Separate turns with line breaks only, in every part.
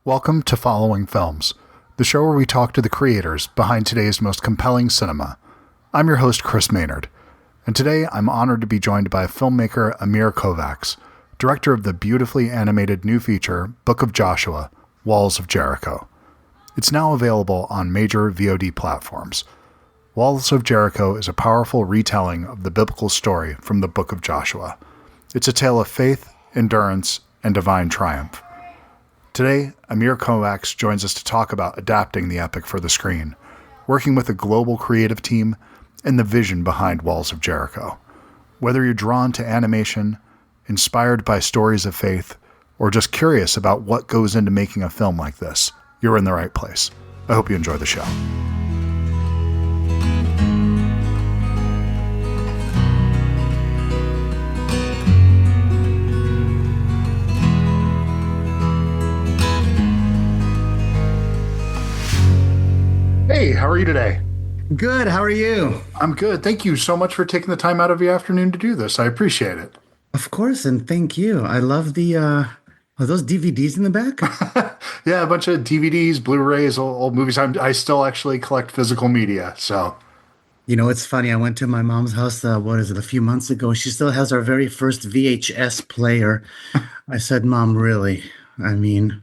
Welcome to Following Films, the show where we talk to the creators behind today's most compelling cinema. I'm your host, Chris Maynard, and today I'm honored to be joined by filmmaker Amir Kovacs, director of the beautifully animated new feature, Book of Joshua, Walls of Jericho. It's now available on major VOD platforms. Walls of Jericho is a powerful retelling of the biblical story from the Book of Joshua. It's a tale of faith, endurance, and divine triumph. Today, Amir Kovacs joins us to talk about adapting the epic for the screen, working with a global creative team, and the vision behind Walls of Jericho. Whether you're drawn to animation, inspired by stories of faith, or just curious about what goes into making a film like this, you're in the right place. I hope you enjoy the show. Hey, how are you today?
Good. How are you?
I'm good. Thank you so much for taking the time out of your afternoon to do this. I appreciate it.
Of course, and thank you. I love the are those DVDs in the back?
Yeah, a bunch of DVDs, Blu-rays, old movies. I still actually collect physical media, so.
It's funny. I went to my mom's house, what is it, a few months ago. She still has our very first VHS player. I said, Mom, really? I mean,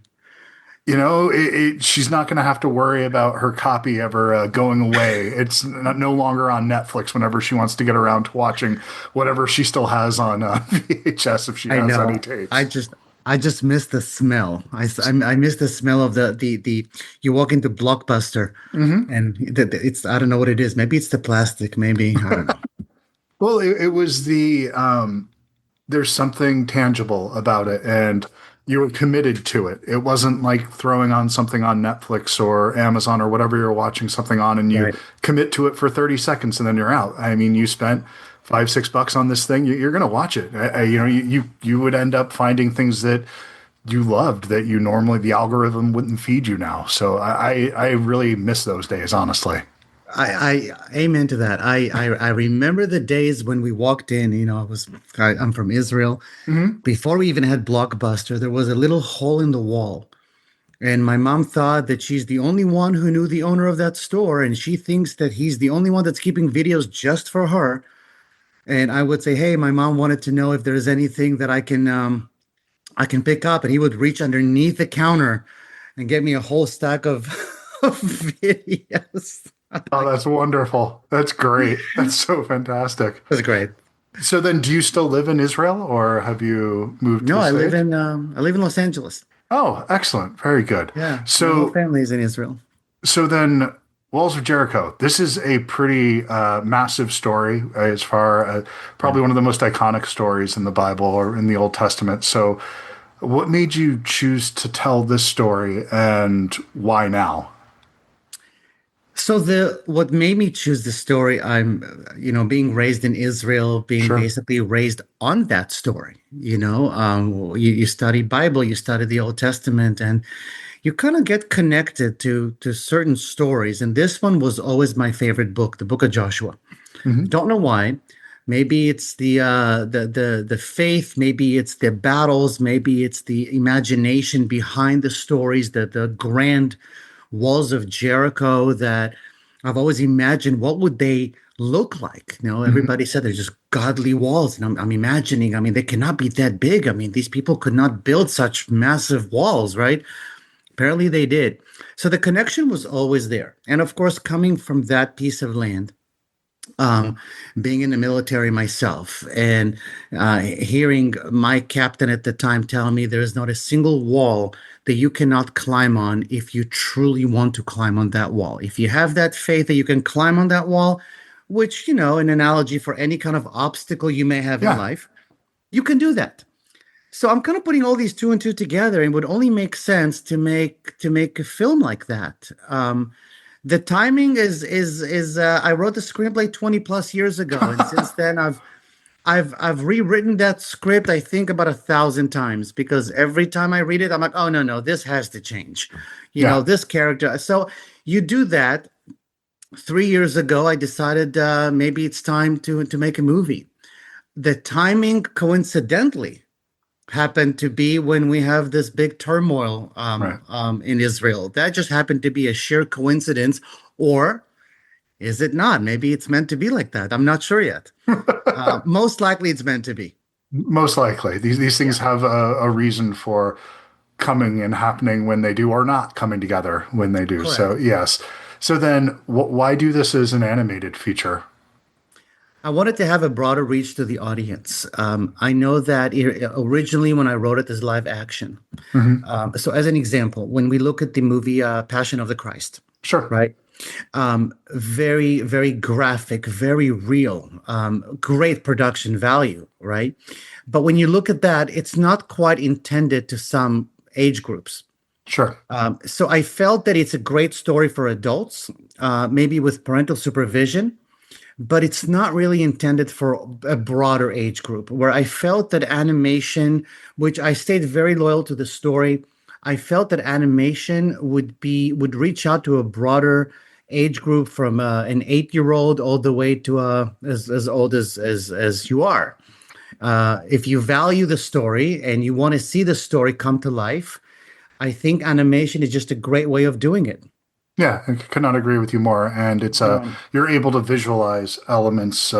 She's not going to have to worry about her copy ever going away. It's no longer on Netflix whenever she wants to get around to watching whatever she still has on VHS if she
I
has any
know. I
tapes.
just I just miss the smell. I miss the smell of the you walk into Blockbuster
Hmm.
and it's I don't know what it is. Maybe it's the plastic, maybe. I don't know.
Well, it was there's something tangible about it, and you were committed to it. It wasn't like throwing on something on Netflix or Amazon or whatever you're watching something on, and you
Right.
commit to it for 30 seconds and then you're out. I mean, you spent $5, $6 on this thing. You're going to watch it. You would end up finding things that you loved that you normally the algorithm wouldn't feed you now. So I really miss those days, honestly.
I amen to that. I remember the days when we walked in, I'm from Israel.
Hmm.
Before we even had Blockbuster, there was a little hole in the wall. And my mom thought that she's the only one who knew the owner of that store, and she thinks that he's the only one that's keeping videos just for her. And I would say, "Hey, my mom wanted to know if there's anything that I can pick up." And he would reach underneath the counter and get me a whole stack of, of videos.
Oh, that's wonderful. That's great. That's so fantastic.
That's great.
So then, do you still live in Israel or have you moved to
No,
the States?
I live in Los Angeles.
Oh, excellent. Very good.
Yeah, my whole
So,
family is in Israel.
so then Walls of Jericho, this is a pretty massive story as far as
Yeah.
probably one of the most iconic stories in the Bible or in the Old Testament. So, what made you choose to tell this story and why now?
So the what made me choose the story, being raised in Israel, being
Sure.
basically raised on that story. You study Bible, you study the Old Testament, and you kind of get connected to certain stories. And this one was always my favorite book, the Book of Joshua.
Hmm.
Don't know why. Maybe it's the faith, maybe it's the battles, maybe it's the imagination behind the stories, the grand walls of Jericho that I've always imagined what would they look like.
Hmm.
Everybody said they're just godly walls, and I'm imagining. I mean, they cannot be that big. I mean, these people could not build such massive walls, right? Apparently, they did. So the connection was always there, and of course, coming from that piece of land, um, being in the military myself and hearing my captain at the time tell me there is not a single wall that you cannot climb on if you truly want to climb on that wall. If you have that faith that you can climb on that wall, which, an analogy for any kind of obstacle you may have in
Yeah.
life, you can do that. So I'm kind of putting all these two and two together, and it would only make sense to make a film like that. The timing is I wrote the screenplay 20 plus years ago, and since then I've rewritten that script I think about 1,000 times because every time I read it I'm like, oh no, this has to change.
Yeah.
This character. So you do that. 3 years ago I decided maybe it's time to make a movie. The timing coincidentally happened to be when we have this big turmoil
Right.
in Israel. That just happened to be a sheer coincidence, or is it not? Maybe it's meant to be like that. I'm not sure yet. Most likely, it's meant to be.
Most likely, these things
Yeah,
have a reason for coming and happening when they do, or not coming together when they do. So
correct.
yes. So then, why do this as an animated feature?
I wanted to have a broader reach to the audience. I know that originally, when I wrote it as live action,
Hmm.
so as an example, when we look at the movie Passion of the Christ,
Sure.
right? Very, very graphic, very real, great production value, right? But when you look at that, it's not quite intended to some age groups.
Sure.
So I felt that it's a great story for adults, maybe with parental supervision, but it's not really intended for a broader age group. Where I felt that animation, which I stayed very loyal to the story, I felt that animation would reach out to a broader age group from an 8 year old all the way to as old as you are. If you value the story and you want to see the story come to life, I think animation is just a great way of doing it.
Yeah, I could not agree with you more. And it's
Um,
you're able to visualize elements,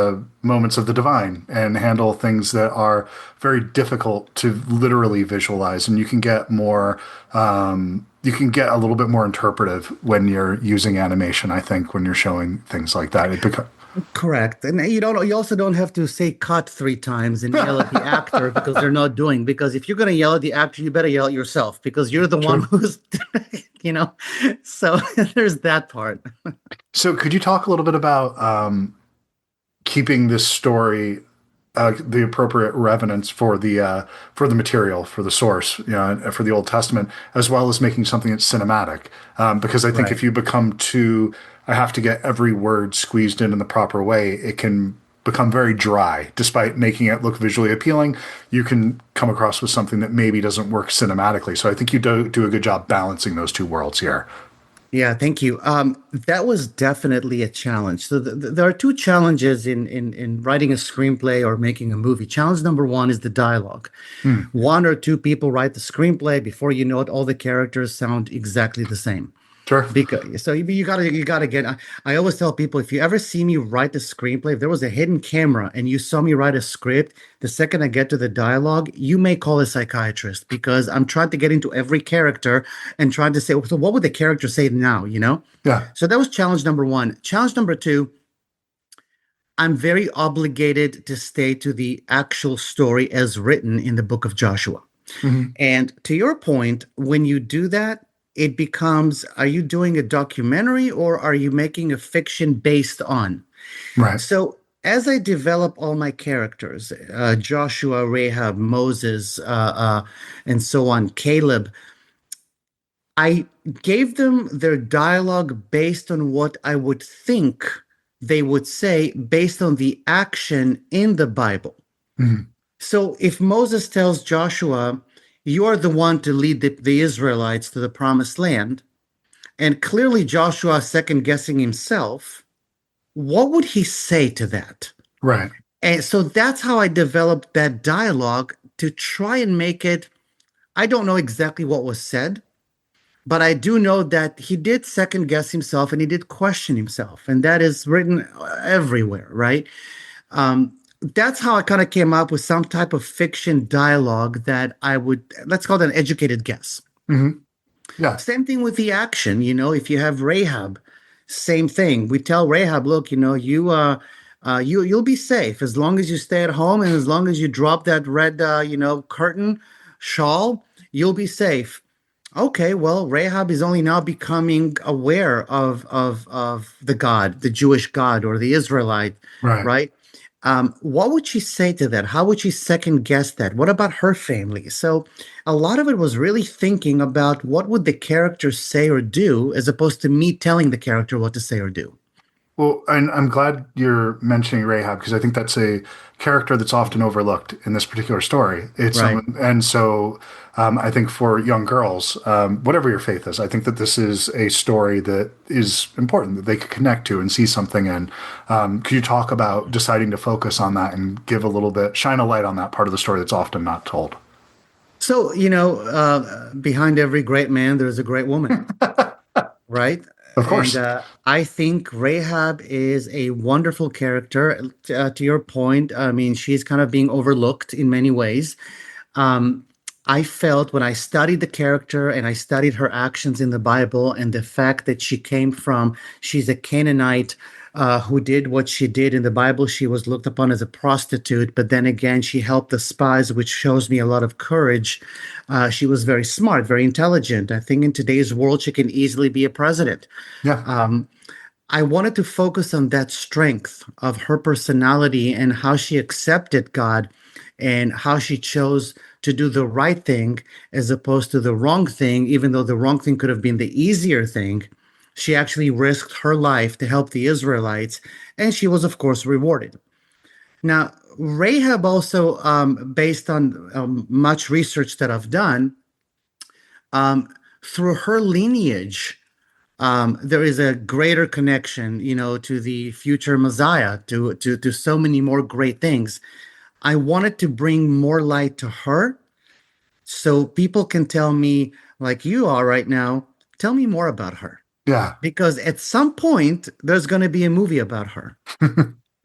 moments of the divine, and handle things that are very difficult to literally visualize. And you can get more, you can get a little bit more interpretive when you're using animation. I think when you're showing things like that, it becomes
Correct. And you also don't have to say cut 3 times and yell at the actor because they're not doing, because if you're going to yell at the actor, you better yell at yourself because you're the one
true.
who's, you know, so there's that part.
So, could you talk a little bit about keeping this story the appropriate reverence for the material, for the source, you know, for the Old Testament, as well as making something that's cinematic. Because I think
Right.
if you become too, I have to get every word squeezed in the proper way, it can become very dry. Despite making it look visually appealing, you can come across with something that maybe doesn't work cinematically. So I think you do a good job balancing those two worlds here.
Yeah, thank you. That was definitely a challenge. So there are two challenges in writing a screenplay or making a movie. Challenge number one is the dialogue.
Hmm.
One or two people write the screenplay. Before you know it, all the characters sound exactly the same.
Sure.
Because so you gotta get. I always tell people, if you ever see me write the screenplay, if there was a hidden camera and you saw me write a script, the second I get to the dialogue, you may call a psychiatrist because I'm trying to get into every character and trying to say, so what would the character say now?
Yeah.
So that was challenge number one. Challenge number two, I'm very obligated to stay to the actual story as written in the book of Joshua.
Hmm.
And to your point, when you do that, it becomes, are you doing a documentary or are you making a fiction based on?
Right.
So as I develop all my characters, Joshua, Rahab, Moses, and so on, Caleb, I gave them their dialogue based on what I would think they would say based on the action in the Bible.
Hmm.
So if Moses tells Joshua, you are the one to lead the Israelites to the promised land, and clearly Joshua second guessing himself, what would he say to that?
Right.
And so that's how I developed that dialogue to try and make it. I don't know exactly what was said, but I do know that he did second guess himself and he did question himself. And that is written everywhere, right? That's how I kind of came up with some type of fiction dialogue that I would, let's call it an educated guess.
Hmm. Yeah.
Same thing with the action, if you have Rahab, same thing. We tell Rahab, look, you'll be safe as long as you stay at home and as long as you drop that red, curtain shawl, you'll be safe. Okay, well, Rahab is only now becoming aware of the God, the Jewish God or the Israelite,
Right.
right? What would she say to that? How would she second guess that? What about her family? So a lot of it was really thinking about what would the character say or do, as opposed to me telling the character what to say or do.
Well, and I'm glad you're mentioning Rahab because I think that's a character that's often overlooked in this particular story. It's
Right.
someone, and so I think for young girls, whatever your faith is, I think that this is a story that is important that they could connect to and see something in. Could you talk about deciding to focus on that and give a little bit, shine a light on that part of the story that's often not told?
So, behind every great man, there's a great woman, right?
Of
And
course.
I think Rahab is a wonderful character. To your point, I mean, she's kind of being overlooked in many ways. Um, I felt when I studied the character and I studied her actions in the Bible and the fact that she's a Canaanite who did what she did in the Bible. She was looked upon as a prostitute, but then again, she helped the spies, which shows me a lot of courage. She was very smart, very intelligent. I think in today's world, she can easily be a president.
Yeah.
Um, I wanted to focus on that strength of her personality and how she accepted God and how she chose to do the right thing as opposed to the wrong thing, even though the wrong thing could have been the easier thing. She actually risked her life to help the Israelites, and she was, of course, rewarded. Now, Rahab also, based on much research that I've done, um, through her lineage, there is a greater connection, to the future Messiah, to so many more great things. I wanted to bring more light to her so people can tell me, like you are right now, tell me more about her.
Yeah.
Because at some point, there's going to be a movie about her,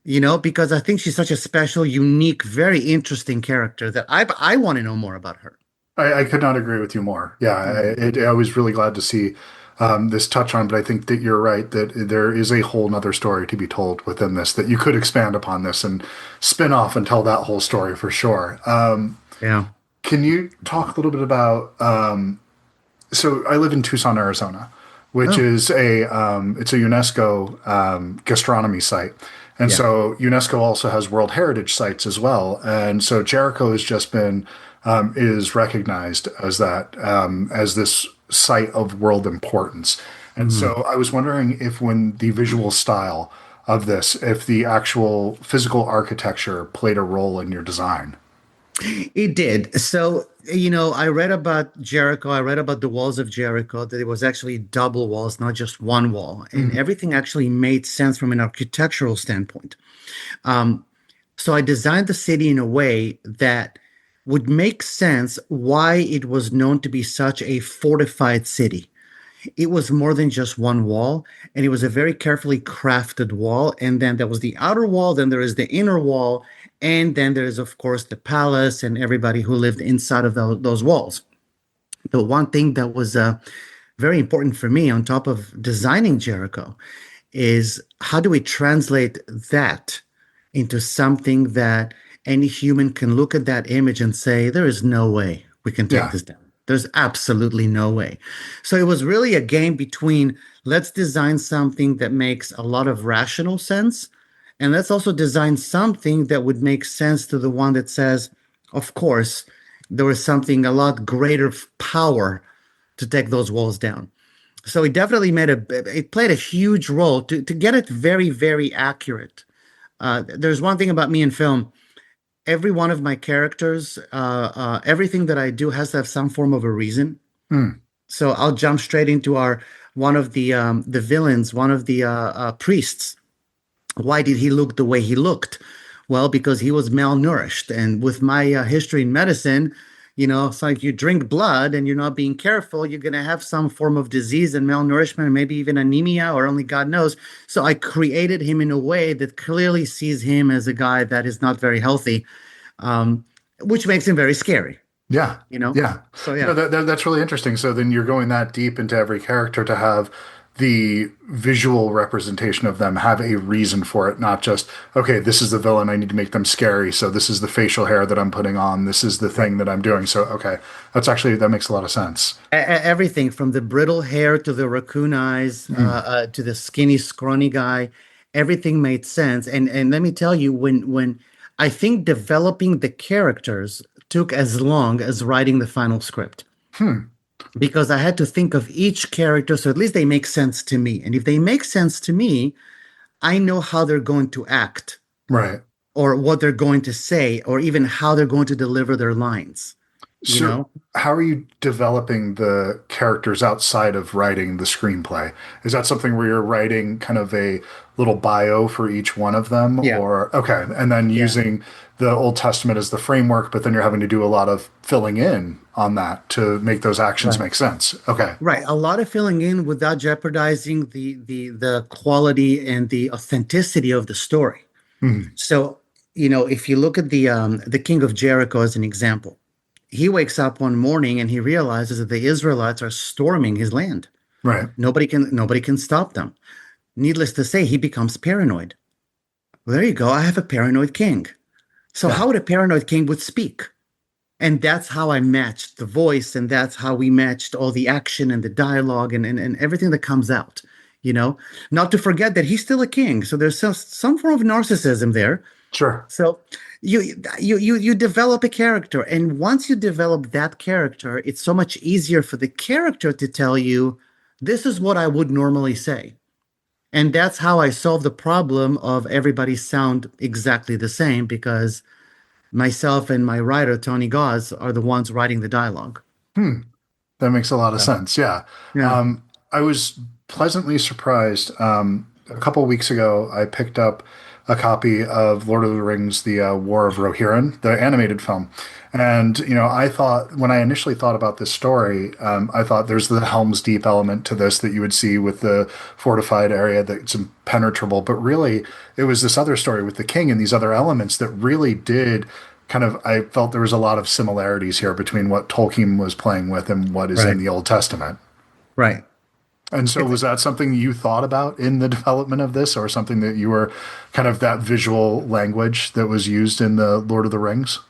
because I think she's such a special, unique, very interesting character that I want to know more about her.
I could not agree with you more. Yeah,
Mhm.
I was really glad to see this touch on, but I think that you're right that there is a whole nother story to be told within this, that you could expand upon this and spin off and tell that whole story for sure.
Yeah.
Can you talk a little bit about so I live in Tucson, Arizona, which
Oh,
is it's a UNESCO gastronomy site, and
yeah.
so UNESCO also has World Heritage sites as well. And so Jericho has just been is recognized as that as this site of world importance. And
Mhm.
so I was wondering if when the visual style of this, if the actual physical architecture played a role in your design.
It did. So, I read about Jericho. I read about the walls of Jericho, that it was actually double walls, not just one wall. And
Mhm.
everything actually made sense from an architectural standpoint. Um, so I designed the city in a way that would make sense why it was known to be such a fortified city. It was more than just one wall, and it was a very carefully crafted wall. And then there was the outer wall, then there is the inner wall, and then there is, of course, the palace and everybody who lived inside of those walls. The one thing that was very important for me, on top of designing Jericho, is how do we translate that into something that any human can look at that image and say, there is no way we can take
Yeah,
this down. There's absolutely no way. So it was really a game between let's design something that makes a lot of rational sense, and let's also design something that would make sense to the one that says, of course, there was something a lot greater power to take those walls down. So it played a huge role to get it very, very accurate. There's one thing about me in film. Every one of my characters, everything that I do has to have some form of a reason.
Hmm.
So I'll jump straight into our one of the villains, one of the priests. Why did he look the way he looked? Well, because he was malnourished. And with my history in medicine, it's like you drink blood and you're not being careful, you're going to have some form of disease and malnourishment, maybe even anemia, or only God knows. So I created him in a way that clearly sees him as a guy that is not very healthy, um, which makes him very scary,
Yeah,
you know?
yeah.
So,
No,
yeah.
that's really interesting. So then you're going that deep into every character to have the visual representation of them have a reason for it, not just, okay, this is the villain, I need to make them scary. So this is the facial hair that I'm putting on. This is the
Right.
thing that I'm doing. So, okay, that makes a lot of sense.
Everything from the brittle hair to the raccoon eyes
Mm.
to the skinny, scrawny guy, everything made sense. And let me tell you, when I think developing the characters took as long as writing the final script
Hmm.
because I had to think of each character so at least they make sense to me. And if they make sense to me, I know how they're going to act
Right.
or what they're going to say or even how they're going to deliver their lines. you
So,
know?
how are you developing the characters outside of writing the screenplay? Is that something where you're writing kind of a little bio for each one of them?
Yeah,
Or, okay, and then
yeah,
using the Old Testament as the framework, but then you're having to do a lot of filling in on that to make those actions
right.
make sense. Okay.
Right. A lot of filling in without jeopardizing the quality and the authenticity of the story.
Mhm.
So, if you look at the king of Jericho as an example, he wakes up one morning and he realizes that the Israelites are storming his land.
Right.
Nobody can stop them. Needless to say, he becomes paranoid. Well, there you go. I have a paranoid king. So
Yeah.
how would a paranoid king would speak? And that's how I matched the voice, and that's how we matched all the action and the dialogue and everything that comes out. You know, not to forget that he's still a king, so there's some form of narcissism there.
Sure.
So you develop a character, and once you develop that character, it's so much easier for the character to tell you, this is what I would normally say. And that's how I solve the problem of everybody sound exactly the same because myself and my writer, Tony Gauze, are the ones writing the dialogue.
Hmm. That makes a lot of
So,
sense. Yeah.
yeah.
I was pleasantly surprised. A couple weeks ago, I picked up a copy of Lord of the Rings, The War of Rohirrim, the animated film. And, I thought, when I initially thought about this story, I thought there's the Helm's Deep element to this that you would see with the fortified area that's impenetrable. But really, it was this other story with the king and these other elements that really did kind of, I felt there was a lot of similarities here between what Tolkien was playing with and what is in
Right.
the Old Testament.
Right.
And so,
It's
was that something you thought about in the development of this, or something that you were kind of that visual language that was used in the Lord of the Rings?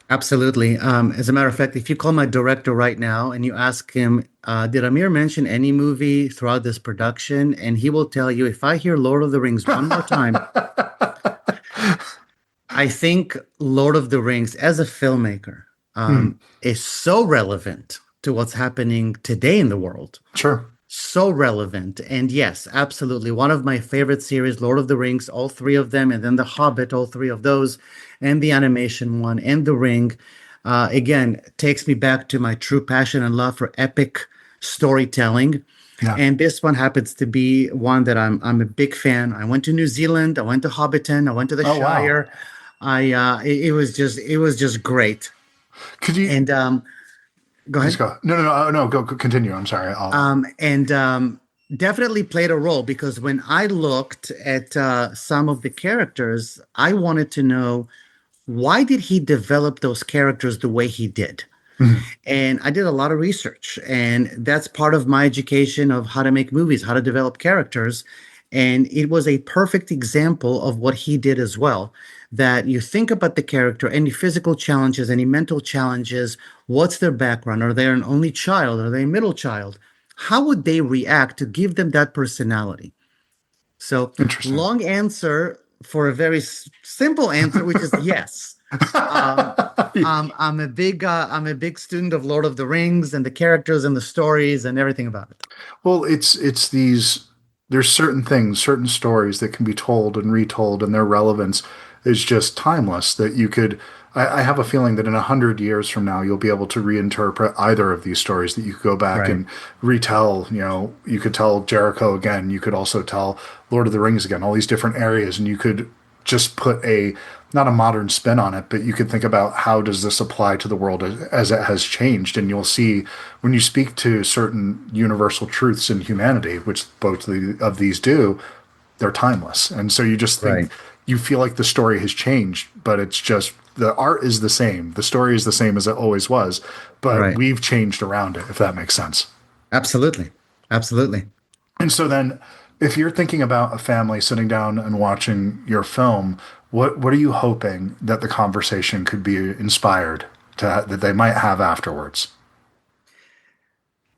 absolutely. As a matter of fact, if you call my director right now and you ask him, did Amir mention any movie throughout this production? And he will tell you, if I hear Lord of the Rings one more time, I think Lord of the Rings as a filmmaker
Hmm,
is so relevant to what's happening today in the world.
sure.
So relevant. And yes, absolutely. One of my favorite series, Lord of the Rings, all three of them, and then The Hobbit, all three of those, and the animation one, and The Ring. Again, takes me back to my true passion and love for epic storytelling.
Yeah.
And this one happens to be one that I'm a big fan. I went to New Zealand, I went to Hobbiton, I went to the
Oh, wow.
Shire. It was just great.
Could you
And go
please
ahead.
go? No, no, no, no. Go continue. I'm sorry.
And definitely played a role because when I looked at some of the characters, I wanted to know, why did he develop those characters the way he did?
Mhm.
And I did a lot of research, and that's part of my education of how to make movies, how to develop characters. And it was a perfect example of what he did as well. That you think about the character, any physical challenges, any mental challenges, what's their background? Are they an only child? Are they a middle child? How would they react to give them that personality? So,
Interesting.
long answer for a very simple answer, which is yes. Um, I'm a big student of Lord of the Rings and the characters and the stories and everything about it.
Well, it's these there's certain things, certain stories that can be told and retold, and their relevance is just timeless. That you could, I have a feeling that in 100 years from now, you'll be able to reinterpret either of these stories. That you could go back
Right.
and retell. You could tell Jericho again. You could also tell Lord of the Rings again. All these different areas, and you could just put a not a modern spin on it, but you could think about how does this apply to the world as it has changed, and you'll see when you speak to certain universal truths in humanity, which both of these do, they're timeless, and so you just think
Right.
you feel like the story has changed, but it's just the art is the same, the story is the same as it always was, but
Right.
we've changed around it, if that makes sense.
Absolutely. Absolutely.
And so then, if you're thinking about a family sitting down and watching your film, what are you hoping that the conversation could be inspired to that they might have afterwards?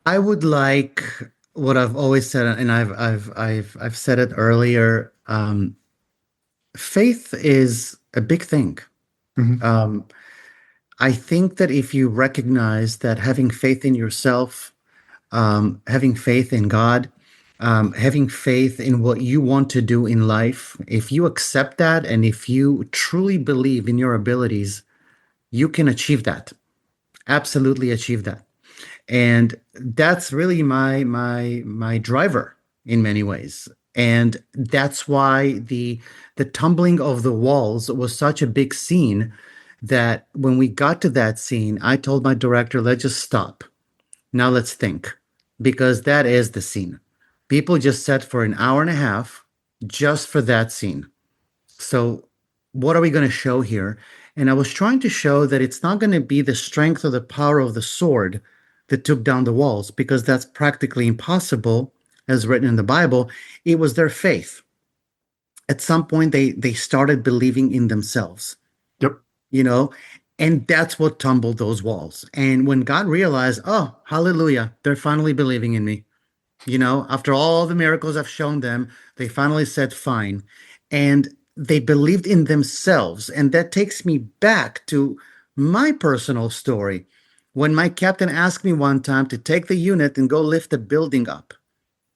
I would like what I've always said, and I've said it earlier. Faith is a big thing.
Hmm.
Um, I think that if you recognize that having faith in yourself, having faith in God, having faith in what you want to do in life, if you accept that and if you truly believe in your abilities, you can achieve that. absolutely achieve that. And that's really my driver in many ways. And that's why the tumbling of the walls was such a big scene that when we got to that scene, I told my director, let's just stop. Now let's think. Because that is the scene. People just sat for an hour and a half just for that scene. So, what are we going to show here? And I was trying to show that it's not going to be the strength or the power of the sword that took down the walls, because that's practically impossible, as written in the Bible. It was their faith. At some point, they started believing in themselves,
Yep.
you know, and that's what tumbled those walls. And when God realized, oh, hallelujah, they're finally believing in me. After all the miracles I've shown them, they finally said fine. And they believed in themselves. And that takes me back to my personal story. When my captain asked me one time to take the unit and go lift the building up.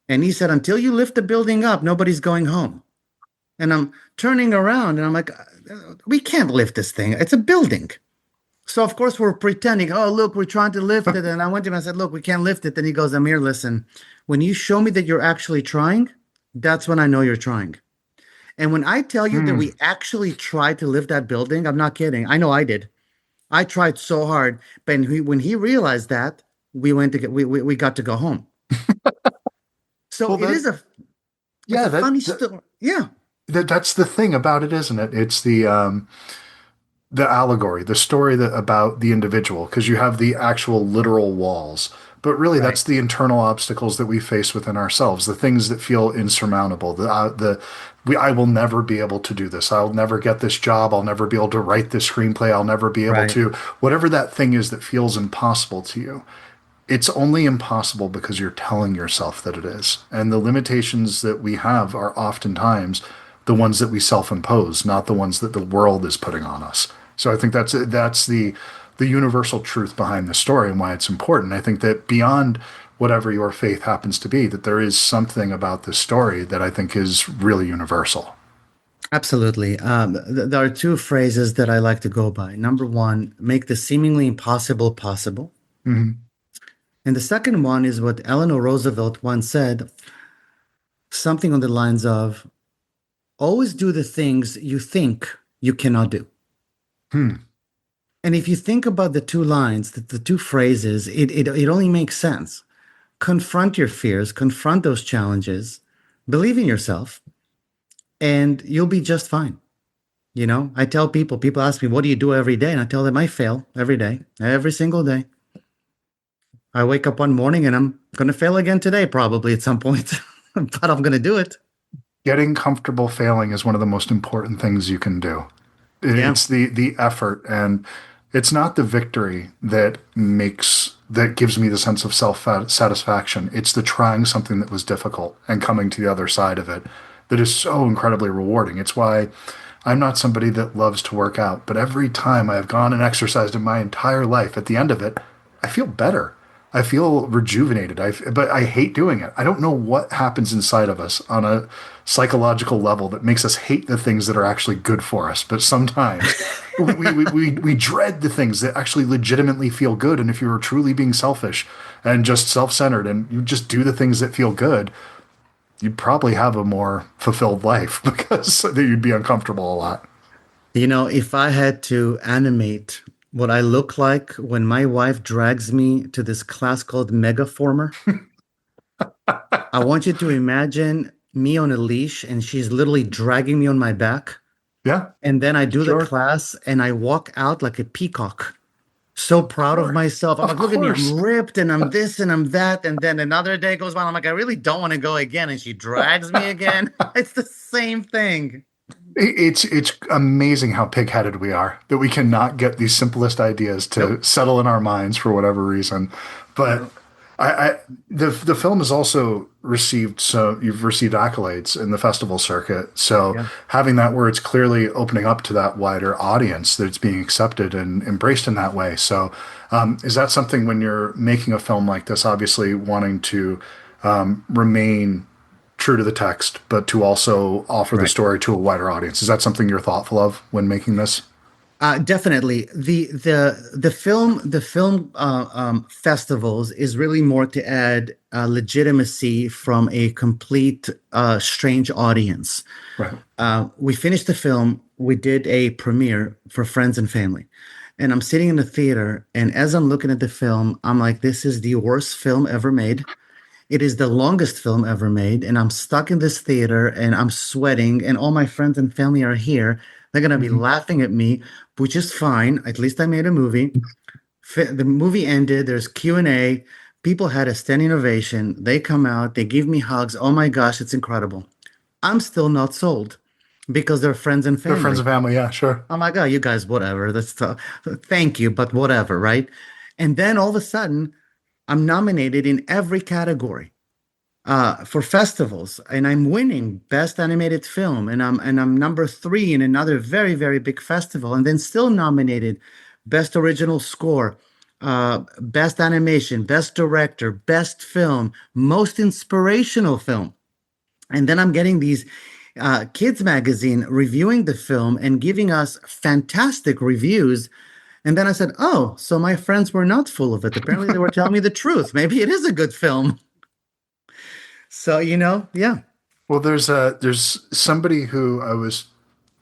And he said, until you lift the building up, nobody's going home. And I'm turning around and I'm like, we can't lift this thing. It's a building. So of course we're pretending, oh look, we're trying to lift it. And I went to him and I said, look, we can't lift it. Then he goes, Amir, listen, when you show me that you're actually trying, that's when I know you're trying. And when I tell you that
Hmm.
we actually tried to lift that building, I'm not kidding. I know I did. I tried so hard. But when he realized that, we went to get we got to go home. So
Well,
it's
yeah,
a funny story. Yeah,
that's the thing about it, isn't it? It's the allegory, the story that about the individual, because you have the actual literal walls, but really
right,
that's the internal obstacles that we face within ourselves, the things that feel insurmountable. I will never be able to do this. I'll never get this job. I'll never be able to write this screenplay. I'll never be able
right,
to whatever that thing is that feels impossible to you. It's only impossible because you're telling yourself that it is. And the limitations that we have are oftentimes the ones that we self-impose, not the ones that the world is putting on us. So I think that's the universal truth behind the story and why it's important. I think that beyond whatever your faith happens to be, that there is something about this story that I think is really universal.
absolutely. There are two phrases that I like to go by. Number one, make the seemingly impossible possible.
Mhm.
And the second one is what Eleanor Roosevelt once said, something on the lines of always do the things you think you cannot do.
Hmm.
And if you think about the two lines, the two phrases, it only makes sense. Confront your fears, confront those challenges, believe in yourself, and you'll be just fine. I tell people ask me, what do you do every day? And I tell them I fail every day, every single day. I wake up one morning and I'm going to fail again today, probably at some point, but I'm going to do it.
Getting comfortable failing is one of the most important things you can do.
Yeah,
It's the effort, and it's not the victory that gives me the sense of self satisfaction. It's the trying something that was difficult and coming to the other side of it that is so incredibly rewarding. It's why I'm not somebody that loves to work out, but every time I have gone and exercised in my entire life, at the end of it, I feel better. I feel rejuvenated. But I hate doing it. I don't know what happens inside of us on a psychological level that makes us hate the things that are actually good for us. But sometimes we dread the things that actually legitimately feel good. And if you were truly being selfish and just self-centered and you just do the things that feel good, you'd probably have a more fulfilled life because you'd be uncomfortable a lot.
if I had to animate what I look like when my wife drags me to this class called Megaformer, I want you to imagine me on a leash and she's literally dragging me on my back.
Yeah,
And then I do the
sure.
class and I walk out like a peacock, so
Of
proud of
course.
myself. I'm
Of
like, look at me,
course.
I'm ripped and I'm this and I'm that. And then another day goes by. I'm like, I really don't want to go again. And she drags me again. It's the same thing.
It's amazing how pig-headed we are that we cannot get these simplest ideas to
Nope.
settle in our minds for whatever reason. But
No.
the film has also received you've received accolades in the festival circuit. So
Yeah.
having that where it's clearly opening up to that wider audience that it's being accepted and embraced in that way. So is that something when you're making a film like this, obviously wanting to remain true to the text, but to also offer the
Right.
story to a wider audience. Is that something you're thoughtful of when making this?
Definitely. The film festivals is really more to add legitimacy from a complete strange audience.
Right.
We finished the film. We did a premiere for friends and family. And I'm sitting in the theater, and as I'm looking at the film, I'm like, this is the worst film ever made. It is the longest film ever made, and I'm stuck in this theater and I'm sweating, and all my friends and family are here. They're gonna be
Mhm.
laughing at me, which is fine. At least I made a movie. The movie ended. There's Q&A. People had a standing ovation. They come out. They give me hugs. Oh my gosh, it's incredible. I'm still not sold because they're friends and
They're friends
family.
and family. Yeah, sure.
I'm like, oh, you guys, whatever. Thank you, but whatever, right? And then all of a sudden, I'm nominated in every category for festivals, and I'm winning Best Animated Film, and I'm number three in another very very big festival, and then still nominated Best Original Score, Best Animation, Best Director, Best Film, Most Inspirational Film, and then I'm getting these kids magazine reviewing the film and giving us fantastic reviews. And then I said, "Oh, so my friends were not full of it. Apparently, they were telling me the truth. Maybe it is a good film." So, yeah.
Well, there's somebody who I was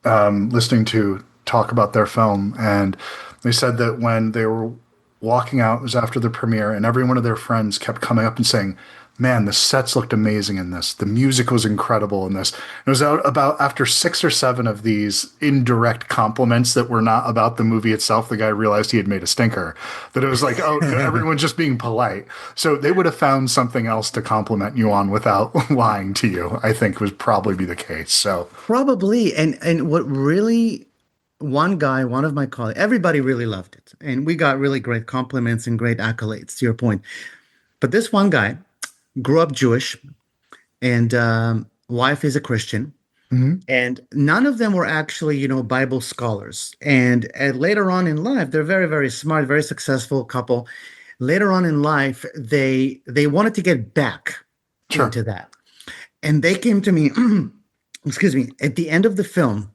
listening to talk about their film, and they said that when they were walking out, it was after the premiere, and every one of their friends kept coming up and saying, "Man, the sets looked amazing in this. The music was incredible in this." It was about after six or seven of these indirect compliments that were not about the movie itself. The guy realized he had made a stinker. That it was like, oh, everyone's just being polite. So they would have found something else to compliment you on without lying to you. I think would probably be the case. So
Probably. And what really one guy, one of my colleagues, everybody really loved it. And we got really great compliments and great accolades, to your point. But this one guy grew up Jewish, and wife is a Christian.
mhm,
And none of them were actually, Bible scholars. And later on in life, they're very, very smart, very successful couple. Later on in life, they wanted to get back
sure.
into that. And they came to me, excuse me, at the end of the film,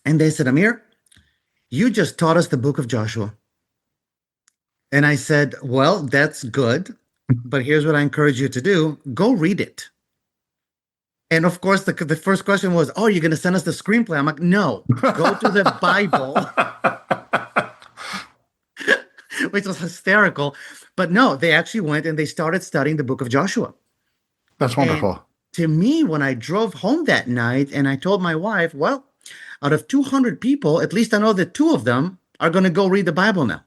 and they said, Amir, you just taught us the book of Joshua. And I said, well, that's good. But here's what I encourage you to do, go read it. And of course, the first question was, oh, you're going to send us the screenplay? I'm like, no, go to the Bible, which was hysterical. But no, they actually went and they started studying the book of Joshua.
That's
And
wonderful.
to me, when I drove home that night and I told my wife, well, out of 200 people, at least I know that two of them are going to go read the Bible now,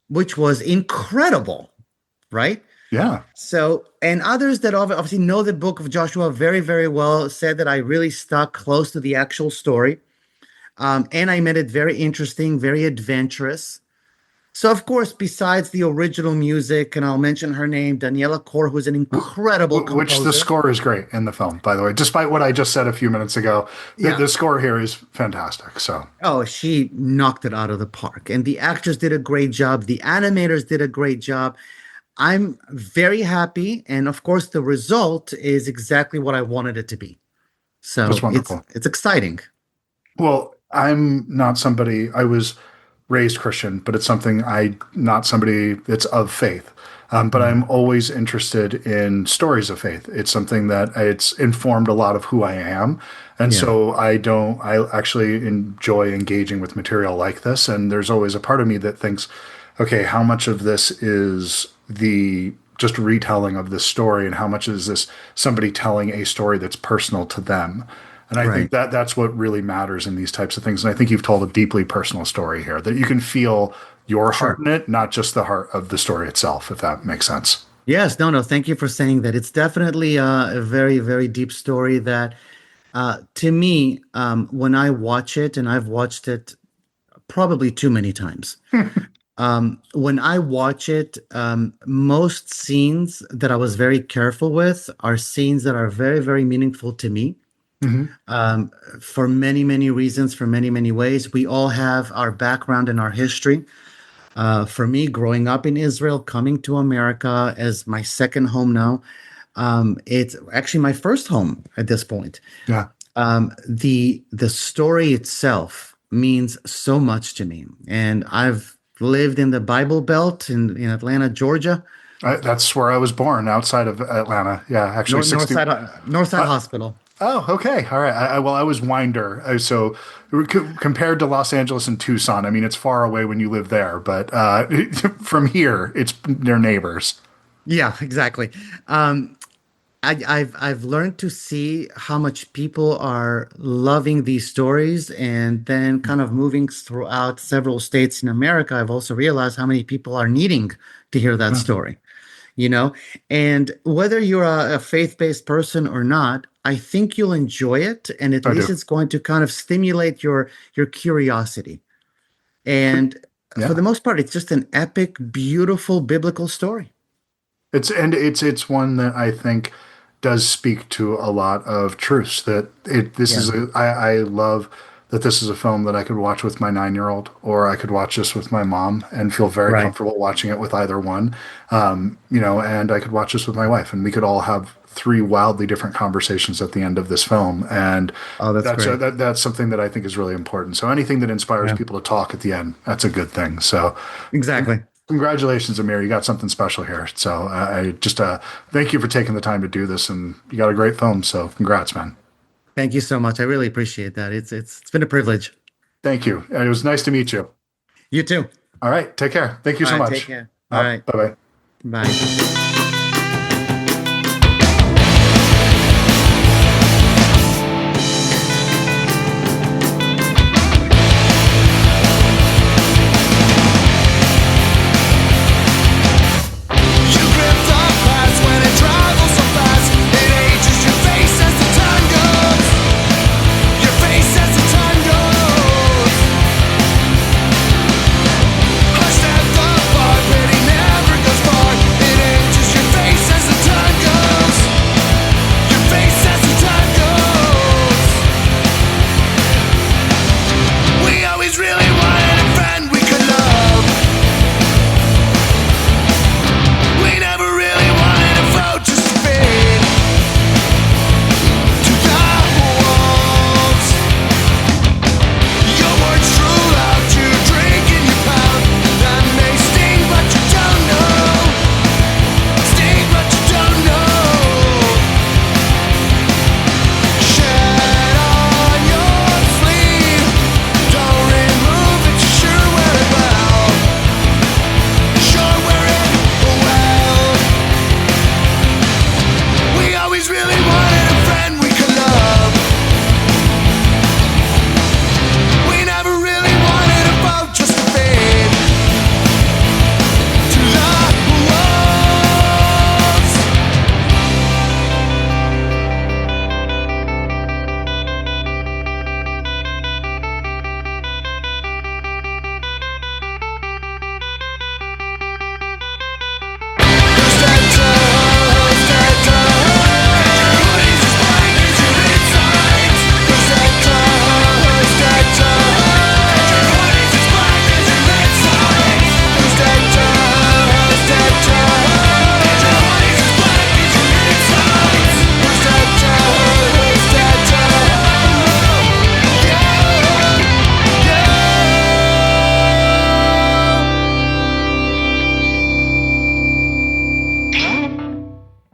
which was incredible, right?
Yeah.
So, and others that obviously know the book of Joshua very, very well said that I really stuck close to the actual story. And I made it very interesting, very adventurous. So, of course, besides the original music, and I'll mention her name, Daniela Kor, who's an incredible
Which the
composer.
score is great in the film, by the way. Despite what I just said a few minutes ago,
Yeah.
the score here is fantastic. So,
Oh, she knocked it out of the park. And the actors did a great job. The animators did a great job. I'm very happy. And of course, the result is exactly what I wanted it to be.
that's
So it's
wonderful.
it's exciting.
Well, I'm not somebody, I was raised Christian, but it's something not somebody that's of faith. But I'm
Mm.
always interested in stories of faith. It's something that it's informed a lot of who I am. And
Yeah,
so I actually enjoy engaging with material like this. And there's always a part of me that thinks, okay, how much of this is the just retelling of this story and how much is this somebody telling a story that's personal to them? And I think
right.
that that's what really matters in these types of things. And I think you've told a deeply personal story here that you can feel your heart
Sure.
in it, not just the heart of the story itself, if that makes sense.
Yes, no, no, thank you for saying that. It's definitely a very, very deep story that to me, when I watch it, and I've watched it probably too many times. When I watch it, most scenes that I was very careful with are scenes that are very, very meaningful to me.
Hmm.
Um, for many, many reasons, for many, many ways. We all have our background and our history. For me, growing up in Israel, coming to America as my second home now, it's actually my first home at this point.
Yeah.
The story itself. means so much to me. And I've lived in the Bible Belt in Atlanta, Georgia,
That's where I was born, outside of Atlanta. Yeah, actually, 60.
Northside
Uh,
Hospital.
oh, okay. All right. Well, I was Winder. So compared to Los Angeles and Tucson, I mean, it's far away when you live there, but from here, it's near neighbors.
Yeah, exactly. Um, I've learned to see how much people are loving these stories, and then kind of moving throughout several states in America, I've also realized how many people are needing to hear that
Yeah,
story, you know? And whether you're a faith-based person or not, I think you'll enjoy it, and at
I
least
do.
it's going to kind of stimulate your curiosity. And for
Yeah.
the most part, it's just an epic, beautiful biblical story.
It's one that I think does speak to a lot of truths that this
Yeah,
is I love that this is a film that I could watch with my 9 year old, or I could watch this with my mom and feel very
right.
comfortable watching it with either one. And I could watch this with my wife, and we could all have three wildly different conversations at the end of this film. And
Oh, that's great.
that's something that I think is really important. So anything that inspires
Yeah,
people to talk at the end, that's a good thing. So
exactly.
congratulations, Amir. You got something special here. So I just thank you for taking the time to do this, and you got a great film. So congrats, man.
Thank you so much. I really appreciate that. It's been a privilege.
Thank you. It was nice to meet you.
You too.
All right, take care. Thank you
All
so
right, take
much.
care. All right.
Bye bye.
Bye.